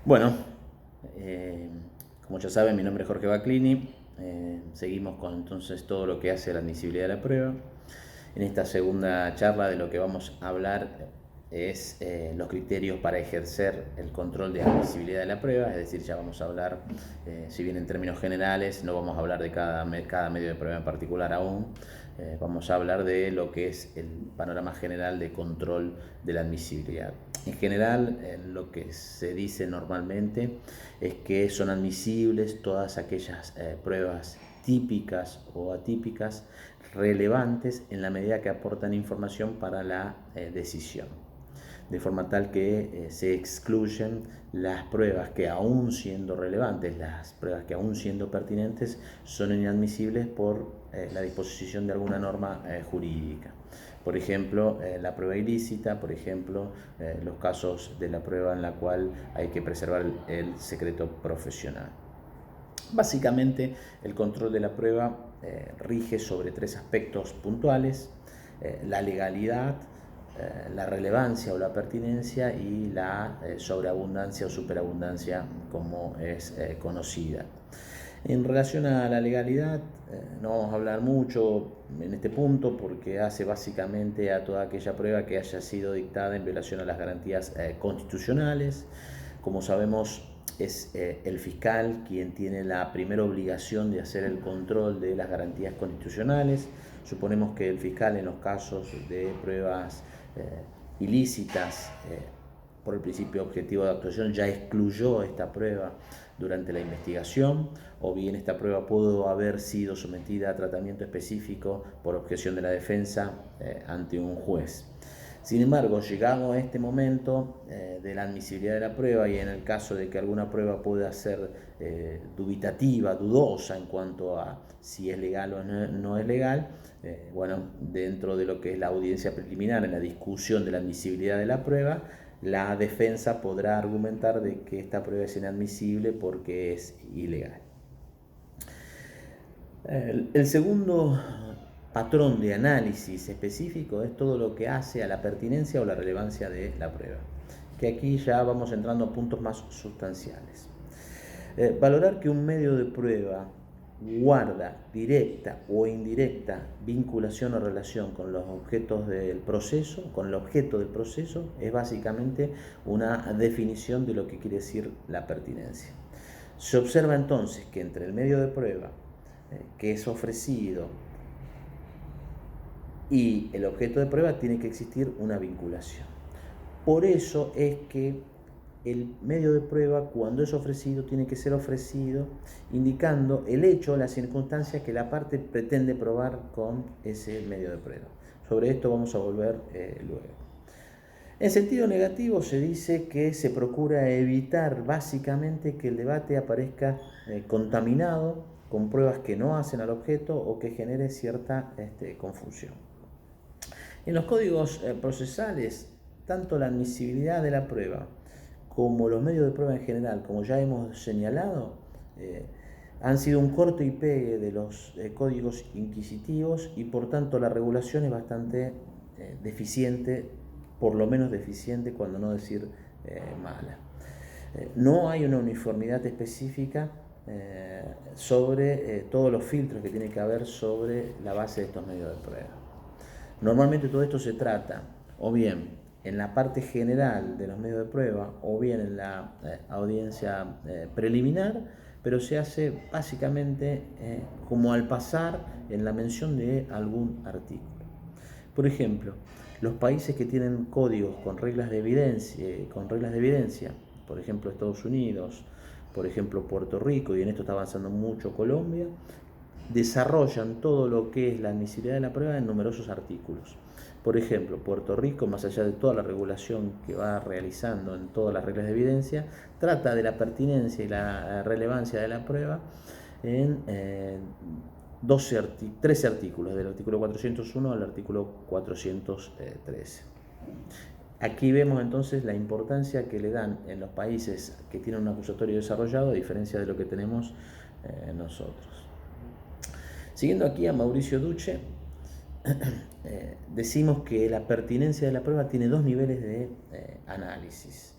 Bueno, como ya saben, mi nombre es Jorge Baclini. Seguimos con entonces todo lo que hace a la admisibilidad de la prueba. En esta segunda charla de lo que vamos a hablar es los criterios para ejercer el control de admisibilidad de la prueba, es decir, ya vamos a hablar, si bien en términos generales, no vamos a hablar de cada medio de prueba en particular aún, vamos a hablar de lo que es el panorama general de control de la admisibilidad. En general, lo que se dice normalmente es que son admisibles todas aquellas pruebas típicas o atípicas relevantes en la medida que aportan información para la decisión, de forma tal que se excluyen las pruebas que, aún siendo relevantes, las pruebas que aún siendo pertinentes, son inadmisibles por la disposición de alguna norma jurídica. Por ejemplo, la prueba ilícita, por ejemplo, los casos de la prueba en la cual hay que preservar el secreto profesional. Básicamente, el control de la prueba rige sobre tres aspectos puntuales: la legalidad, la relevancia o la pertinencia y la sobreabundancia o superabundancia, como es conocida. En relación a la legalidad, no vamos a hablar mucho en este punto porque hace básicamente a toda aquella prueba que haya sido dictada en violación a las garantías constitucionales. Como sabemos, es el fiscal quien tiene la primera obligación de hacer el control de las garantías constitucionales. Suponemos que el fiscal, en los casos de pruebas ilícitas, por el principio objetivo de actuación, ya excluyó esta prueba durante la investigación, o bien esta prueba pudo haber sido sometida a tratamiento específico por objeción de la defensa ante un juez. Sin embargo, llegado a este momento de la admisibilidad de la prueba, y en el caso de que alguna prueba pueda ser dubitativa, dudosa en cuanto a si es legal o no es legal, bueno, dentro de lo que es la audiencia preliminar, en la discusión de la admisibilidad de la prueba, la defensa podrá argumentar de que esta prueba es inadmisible porque es ilegal. El segundo patrón de análisis específico es todo lo que hace a la pertinencia o la relevancia de la prueba, que aquí ya vamos entrando a puntos más sustanciales. Valorar que un medio de prueba guarda directa o indirecta vinculación o relación con los objetos del proceso, con el objeto del proceso, es básicamente una definición de lo que quiere decir la pertinencia. Se observa entonces que entre el medio de prueba que es ofrecido y el objeto de prueba tiene que existir una vinculación. Por eso es que el medio de prueba, cuando es ofrecido, tiene que ser ofrecido indicando el hecho o la circunstancia que la parte pretende probar con ese medio de prueba. Sobre esto vamos a volver luego. En sentido negativo, se dice que se procura evitar básicamente que el debate aparezca contaminado con pruebas que no hacen al objeto o que genere cierta confusión. En los códigos procesales, tanto la admisibilidad de la prueba como los medios de prueba en general, como ya hemos señalado, han sido un corte y pegue de los códigos inquisitivos, y por tanto la regulación es bastante deficiente, por lo menos deficiente, cuando no decir mala. No hay una uniformidad específica sobre todos los filtros que tiene que haber sobre la base de estos medios de prueba. Normalmente todo esto se trata o bien en la parte general de los medios de prueba o bien en la audiencia preliminar, pero se hace básicamente como al pasar en la mención de algún artículo. Por ejemplo, los países que tienen códigos con reglas de evidencia, por ejemplo Estados Unidos, por ejemplo Puerto Rico, y en esto está avanzando mucho Colombia, desarrollan todo lo que es la admisibilidad de la prueba en numerosos artículos. Por ejemplo, Puerto Rico, más allá de toda la regulación que va realizando en todas las reglas de evidencia, trata de la pertinencia y la relevancia de la prueba en 13 artículos, del artículo 401 al artículo 413. Aquí vemos entonces la importancia que le dan en los países que tienen un acusatorio desarrollado, a diferencia de lo que tenemos nosotros. Siguiendo aquí a Mauricio Duce, decimos que la pertinencia de la prueba tiene dos niveles de análisis.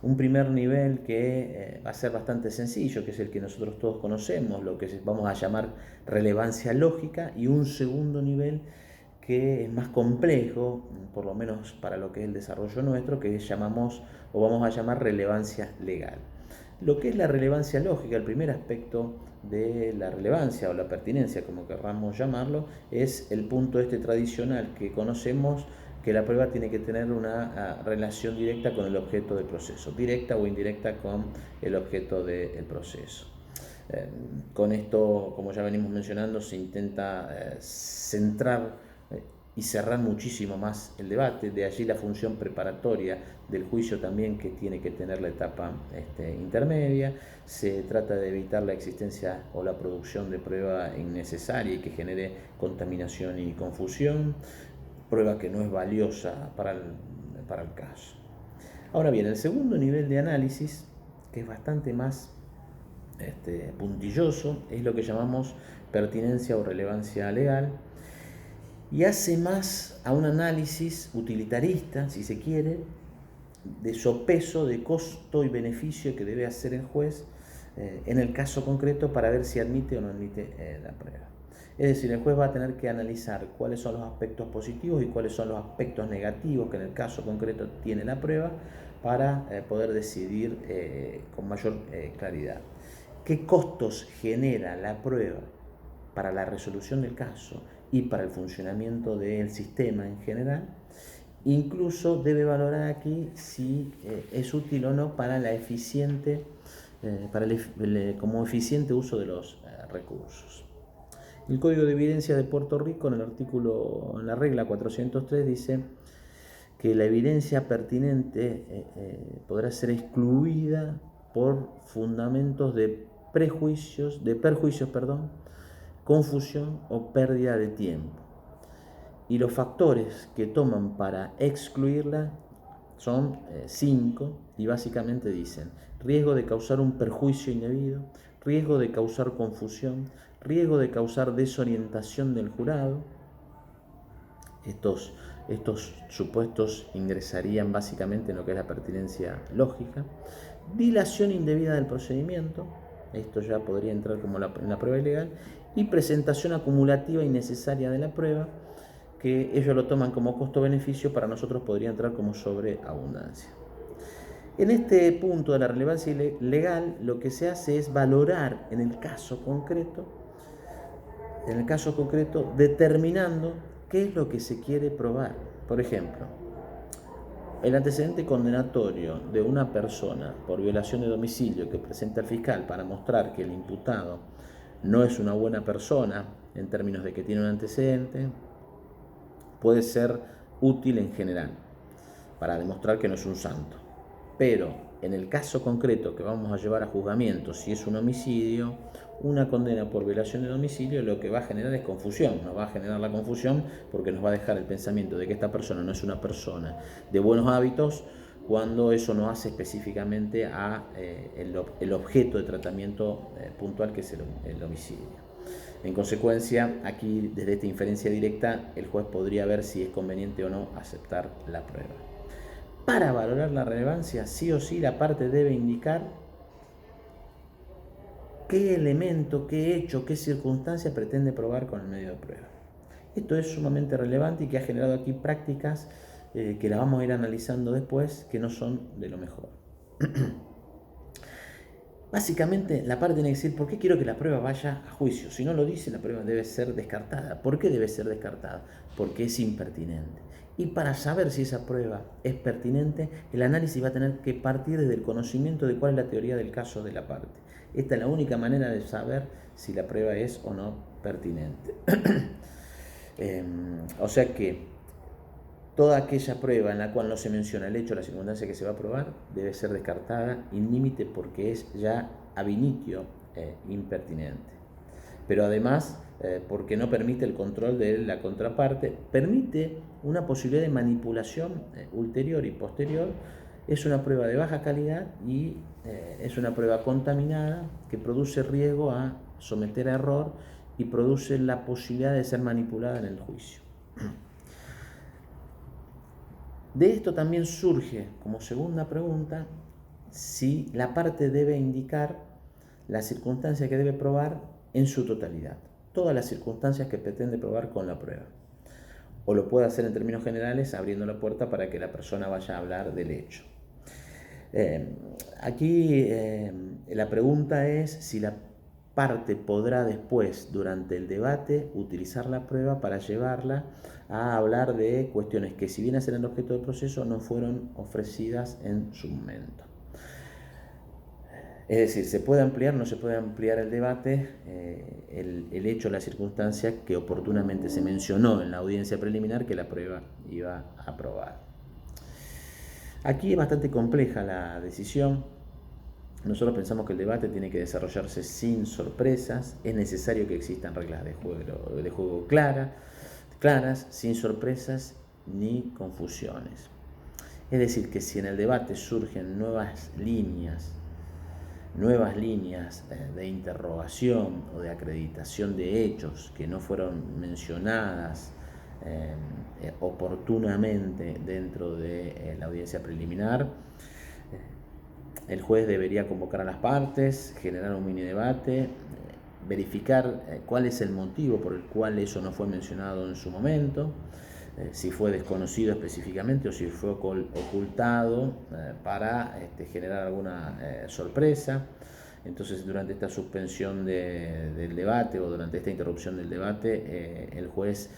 Un primer nivel que va a ser bastante sencillo, que es el que nosotros todos conocemos, lo que vamos a llamar relevancia lógica, y un segundo nivel que es más complejo, por lo menos para lo que es el desarrollo nuestro, que llamamos o vamos a llamar relevancia legal. Lo que es la relevancia lógica, el primer aspecto de la relevancia o la pertinencia, como querramos llamarlo, es el punto tradicional que conocemos, que la prueba tiene que tener una relación directa con el objeto del proceso, directa o indirecta con el objeto del proceso. Con esto, como ya venimos mencionando, se intenta centrar y cerrar muchísimo más el debate, de allí la función preparatoria del juicio también, que tiene que tener la etapa intermedia. Se trata de evitar la existencia o la producción de prueba innecesaria y que genere contaminación y confusión, prueba que no es valiosa para el caso. Ahora bien, el segundo nivel de análisis, que es bastante más puntilloso, es lo que llamamos pertinencia o relevancia legal, y hace más a un análisis utilitarista, si se quiere, de sopeso de costo y beneficio que debe hacer el juez en el caso concreto para ver si admite o no admite la prueba. Es decir, el juez va a tener que analizar cuáles son los aspectos positivos y cuáles son los aspectos negativos que en el caso concreto tiene la prueba para poder decidir con mayor claridad. ¿Qué costos genera la prueba para la resolución del caso y para el funcionamiento del sistema en general? Incluso debe valorar aquí si es útil o no para la eficiente, como eficiente uso de los recursos. El Código de Evidencia de Puerto Rico, en la regla 403, dice que la evidencia pertinente podrá ser excluida por fundamentos de perjuicios, confusión o pérdida de tiempo. Y los factores que toman para excluirla son 5 y básicamente dicen: riesgo de causar un perjuicio indebido, riesgo de causar confusión, riesgo de causar desorientación del jurado. Estos supuestos ingresarían básicamente en lo que es la pertinencia lógica. Dilación indebida del procedimiento, esto ya podría entrar como en la prueba ilegal. Y presentación acumulativa innecesaria de la prueba, que ellos lo toman como costo-beneficio, para nosotros podría entrar como sobreabundancia. En este punto de la relevancia legal, lo que se hace es valorar en el caso concreto, determinando qué es lo que se quiere probar. Por ejemplo, el antecedente condenatorio de una persona por violación de domicilio que presenta el fiscal para mostrar que el imputado no es una buena persona en términos de que tiene un antecedente, puede ser útil en general para demostrar que no es un santo. Pero en el caso concreto que vamos a llevar a juzgamiento, si es un homicidio, una condena por violación de domicilio lo que va a generar es confusión. Nos va a generar la confusión porque nos va a dejar el pensamiento de que esta persona no es una persona de buenos hábitos, cuando eso no hace específicamente a el objeto de tratamiento puntual, que es el homicidio. En consecuencia, aquí desde esta inferencia directa, el juez podría ver si es conveniente o no aceptar la prueba. Para valorar la relevancia, sí o sí, la parte debe indicar qué elemento, qué hecho, qué circunstancia pretende probar con el medio de prueba. Esto es sumamente relevante y que ha generado aquí prácticas que las vamos a ir analizando después, que no son de lo mejor. Básicamente, la parte tiene que decir por qué quiero que la prueba vaya a juicio. Si no lo dice, la prueba debe ser descartada. ¿Por qué debe ser descartada? Porque es impertinente. Y para saber si esa prueba es pertinente, el análisis va a tener que partir desde el conocimiento de cuál es la teoría del caso de la parte. Esta es la única manera de saber si la prueba es o no pertinente. O sea que toda aquella prueba en la cual no se menciona el hecho o la circunstancia que se va a probar debe ser descartada in limite, porque es ya ab initio impertinente. Pero además, porque no permite el control de la contraparte, permite una posibilidad de manipulación ulterior y posterior. Es una prueba de baja calidad y es una prueba contaminada que produce riesgo a someter a error y produce la posibilidad de ser manipulada en el juicio. De esto también surge, como segunda pregunta, si la parte debe indicar la circunstancia que debe probar en su totalidad, todas las circunstancias que pretende probar con la prueba. O lo puede hacer en términos generales, abriendo la puerta para que la persona vaya a hablar del hecho. Aquí la pregunta es si la parte podrá después, durante el debate, utilizar la prueba para llevarla a hablar de cuestiones que, si bien hacen el objeto del proceso, no fueron ofrecidas en su momento. Es decir, ¿se puede ampliar o no se puede ampliar el debate? El hecho, la circunstancia que oportunamente se mencionó en la audiencia preliminar que la prueba iba a probar. Aquí es bastante compleja la decisión. Nosotros pensamos que el debate tiene que desarrollarse sin sorpresas. Es necesario que existan reglas de juego claras, sin sorpresas ni confusiones. Es decir, que si en el debate surgen nuevas líneas de interrogación o de acreditación de hechos que no fueron mencionadas oportunamente dentro de la audiencia preliminar, el juez debería convocar a las partes, generar un mini debate, verificar cuál es el motivo por el cual eso no fue mencionado en su momento, si fue desconocido específicamente o si fue ocultado para generar alguna sorpresa. Entonces, durante esta suspensión del debate o durante esta interrupción del debate, el juez,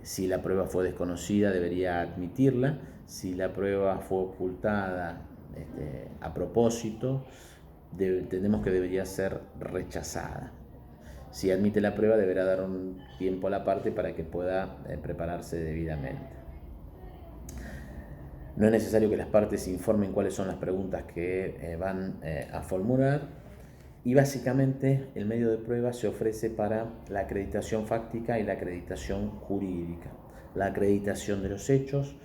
si la prueba fue desconocida, debería admitirla. Si la prueba fue ocultada a propósito, entendemos que debería ser rechazada. Si admite la prueba, deberá dar un tiempo a la parte para que pueda prepararse debidamente. No es necesario que las partes informen cuáles son las preguntas que van a formular, y básicamente el medio de prueba se ofrece para la acreditación fáctica y la acreditación jurídica. La acreditación de los hechos,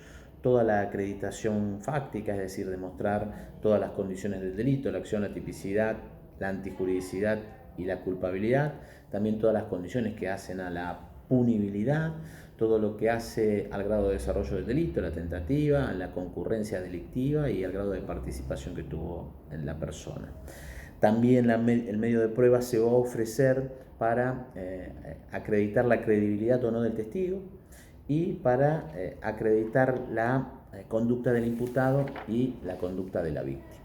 toda la acreditación fáctica, es decir, demostrar todas las condiciones del delito, la acción, la tipicidad, la antijuridicidad y la culpabilidad, también todas las condiciones que hacen a la punibilidad, todo lo que hace al grado de desarrollo del delito, la tentativa, la concurrencia delictiva y al grado de participación que tuvo en la persona. También el medio de prueba se va a ofrecer para acreditar la credibilidad o no del testigo y para acreditar la conducta del imputado y la conducta de la víctima.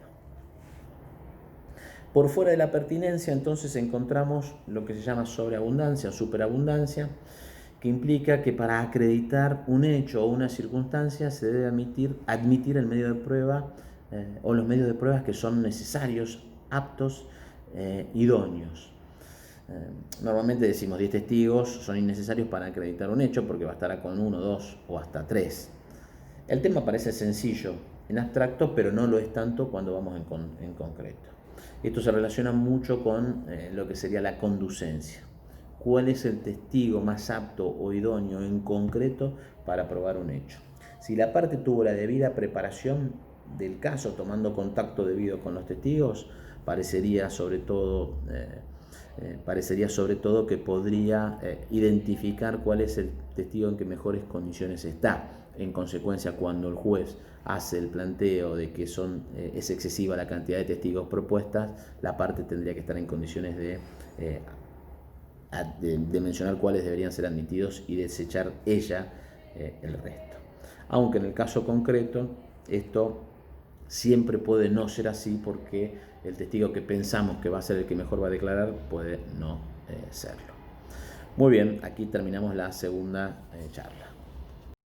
Por fuera de la pertinencia, entonces, encontramos lo que se llama sobreabundancia o superabundancia, que implica que para acreditar un hecho o una circunstancia se debe admitir el medio de prueba o los medios de pruebas que son necesarios, aptos, idóneos. Normalmente decimos 10 testigos son innecesarios para acreditar un hecho porque bastará con 1, 2 o hasta 3. El tema parece sencillo en abstracto, pero no lo es tanto cuando vamos en concreto. Esto se relaciona mucho con lo que sería la conducencia. ¿Cuál es el testigo más apto o idóneo en concreto para probar un hecho? Si la parte tuvo la debida preparación del caso, tomando contacto debido con los testigos, parecería sobre todo que podría identificar cuál es el testigo en que mejores condiciones está. En consecuencia, cuando el juez hace el planteo de que es excesiva la cantidad de testigos propuestas, la parte tendría que estar en condiciones de mencionar cuáles deberían ser admitidos y desechar ella el resto. Aunque en el caso concreto esto siempre puede no ser así, porque el testigo que pensamos que va a ser el que mejor va a declarar puede no serlo. Muy bien, aquí terminamos la segunda charla.